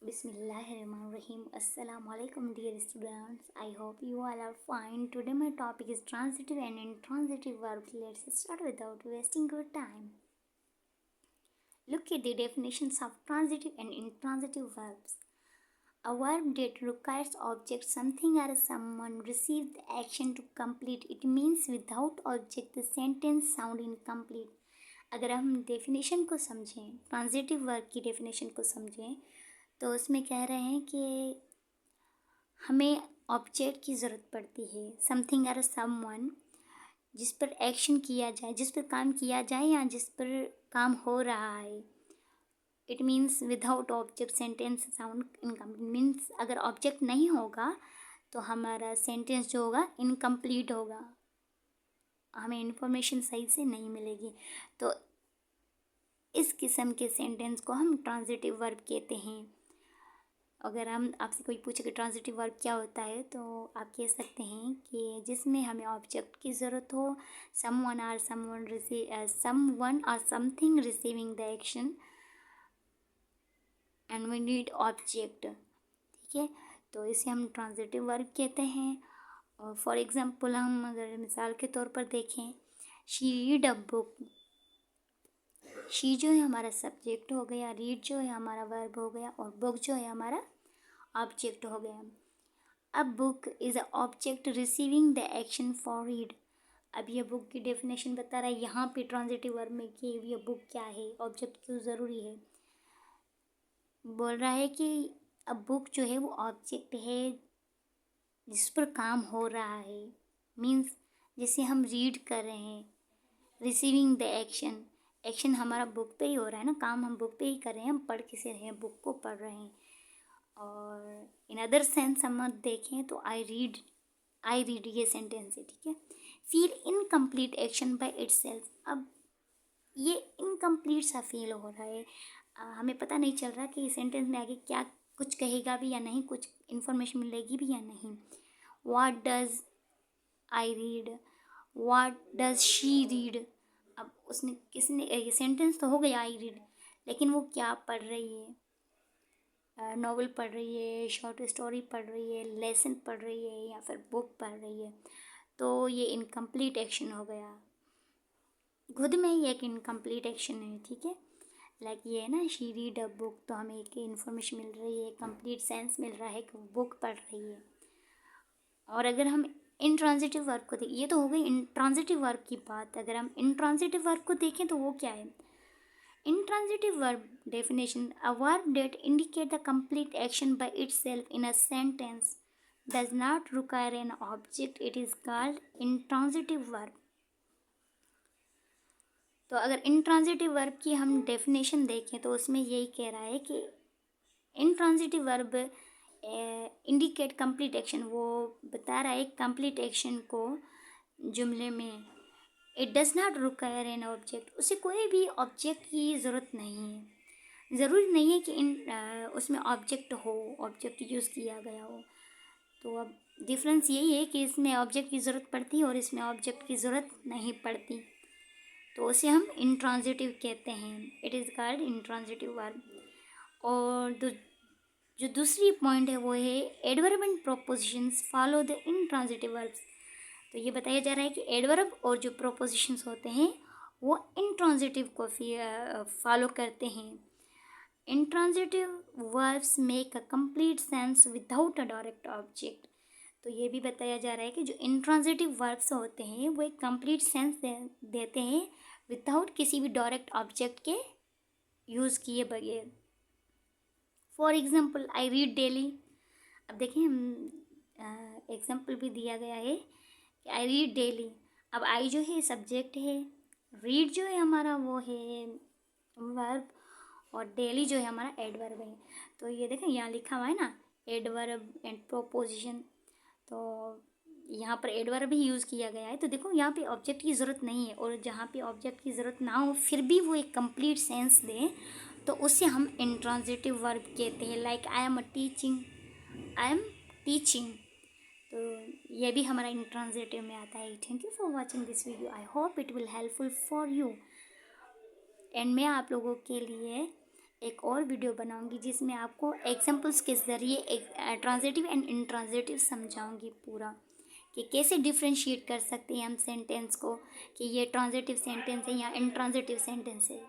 Bismillahirrahmanirrahim. Assalamu alaikum, dear students. I hope you all are fine. Today my topic is transitive and intransitive verbs. Let's start without wasting your time. Look at the definitions of transitive and intransitive verbs. A verb that requires object, something or someone receive the action to complete. It means without object the sentence sound incomplete. अगर हम definition को समझें, transitive verb की definition को समझें, तो उसमें कह रहे हैं कि हमें ऑब्जेक्ट की ज़रूरत पड़ती है, समथिंग और समवन जिस पर एक्शन किया जाए, जिस पर काम किया जाए या जिस पर काम हो रहा है. It means without object sentence sound incomplete. Means अगर ऑब्जेक्ट नहीं होगा तो हमारा सेंटेंस जो होगा इनकम्प्लीट होगा, हमें इन्फॉर्मेशन सही से नहीं मिलेगी. तो इस किस्म के सेंटेंस को हम ट्रांजिटिव वर्ब कहते हैं. अगर हम आपसे कोई पूछे कि ट्रांजिटिव वर्ब क्या होता है, तो आप कह सकते हैं कि जिसमें हमें ऑब्जेक्ट की ज़रूरत हो, someone or something receiving the action and we need object. ठीक है, तो इसे हम ट्रांजिटिव वर्ब कहते हैं. और फॉर एग्जांपल हम अगर मिसाल के तौर पर देखें, she read a book. She जो है हमारा सब्जेक्ट हो गया, रीड जो है हमारा वर्ब हो गया, और बुक जो है हमारा ऑब्जेक्ट हो गया. अब book is a object receiving the action for read. अब ये बुक की डेफिनेशन बता रहा है यहाँ पे ट्रांजिटिव वर्ब में कि ये बुक क्या है, ऑब्जेक्ट क्यों ज़रूरी है. बोल रहा है कि अब बुक जो है वो ऑब्जेक्ट है जिस पर काम हो रहा है. मीन्स जैसे हम रीड कर रहे हैं, रिसीविंग द एक्शन हमारा बुक पे ही हो रहा है ना, काम हम बुक पे ही कर रहे हैं, हम पढ़ किसे रहे हैं, बुक को पढ़ रहे हैं. और इन अदर सेंस हम देखें तो आई रीड ये सेंटेंस है. ठीक है, feel incomplete action by itself. अब ये इनकम्प्लीट सा फील हो रहा है, हमें पता नहीं चल रहा कि इस सेंटेंस में आगे क्या कुछ कहेगा भी या नहीं, कुछ इन्फॉर्मेशन मिलेगी भी या नहीं. What does I read, what does she read. अब उसने किसने, ये सेंटेंस तो हो गया आई रीड, लेकिन वो क्या पढ़ रही है, नॉवल पढ़ रही है, शॉर्ट स्टोरी पढ़ रही है, लेसन पढ़ रही है, या फिर बुक पढ़ रही है. तो ये इनकम्प्लीट एक्शन हो गया, खुद में ही एक इनकम्प्लीट एक्शन है. ठीक है, लाइक ये है ना, शी रीड अ बुक, तो हमें एक इन्फॉर्मेशन मिल रही है, कंप्लीट सेंस मिल रहा है कि वो बुक पढ़ रही है. और अगर हम इनट्रांजिटिव वर्ब को देखें, ये तो हो गई इनट्रांजिटिव वर्ब की बात. अगर हम इनट्रांजिटिव वर्ब को देखें तो वो क्या है. Intransitive verb definition: a verb that indicates the complete action by itself in a sentence, does not require an object. It is called intransitive verb. तो अगर intransitive verb की हम definition देखें तो उसमें यही कह रहा है कि intransitive verb indicate complete action. वो बता रहा है complete action को जुमले में. It does not require an object. उसे कोई भी ऑब्जेक्ट की ज़रूरत नहीं है. ज़रूरी नहीं है कि उसमें ऑब्जेक्ट हो, ऑब्जेक्ट यूज़ किया गया हो. तो अब डिफरेंस यही है कि इसमें ऑब्जेक्ट की ज़रूरत पड़ती है और इसमें ऑब्जेक्ट की ज़रूरत नहीं पड़ती. तो उसे हम इंट्रांजिटिव कहते हैं. It is called intransitive verb. और जो दूसरी पॉइंट है वो है adverb and propositions follow the intransitive verbs. तो ये बताया जा रहा है कि एडवर्ब और जो प्रोपोजिशंस होते हैं वो इंट्रांजिटिव को फॉलो करते हैं. Intransitive verbs make a complete sense without a direct object. तो ये भी बताया जा रहा है कि जो इंट्रांजिटिव वर्ब्स होते हैं वो एक कंप्लीट सेंस देते हैं विदाउट किसी भी डायरेक्ट ऑब्जेक्ट के यूज़ किए बगैर. For example I read daily. अब देखें, हम एग्जाम्पल भी दिया गया है आई रीड डेली. अब आई जो है सब्जेक्ट है, रीड जो है हमारा वो है वर्ब, और डेली जो है हमारा एडवर्ब है. तो ये देखें यहाँ लिखा हुआ है ना, एडवर्ब एंड प्रोपोजिशन. तो यहाँ पर एडवर्ब ही यूज़ किया गया है. तो देखो यहाँ पे ऑब्जेक्ट की ज़रूरत नहीं है, और जहाँ पे ऑब्जेक्ट की ज़रूरत ना हो फिर भी वो एक कंप्लीट सेंस दे तो उसे हम इंट्रांजिटिव वर्ब कहते हैं. Like I am teaching. तो ये भी हमारा इंट्रांजिटिव में आता है. Thank you for watching this video. I hope it will helpful for you. And मैं आप लोगों के लिए एक और वीडियो बनाऊंगी जिसमें आपको एग्जांपल्स के ज़रिए ट्रांजिटिव एंड इंट्रांजिटिव समझाऊंगी पूरा, कि कैसे डिफ्रेंशिएट कर सकते हैं हम सेंटेंस को, कि ये ट्रांजिटिव सेंटेंस है या इंट्रांजिटिव सेंटेंस है।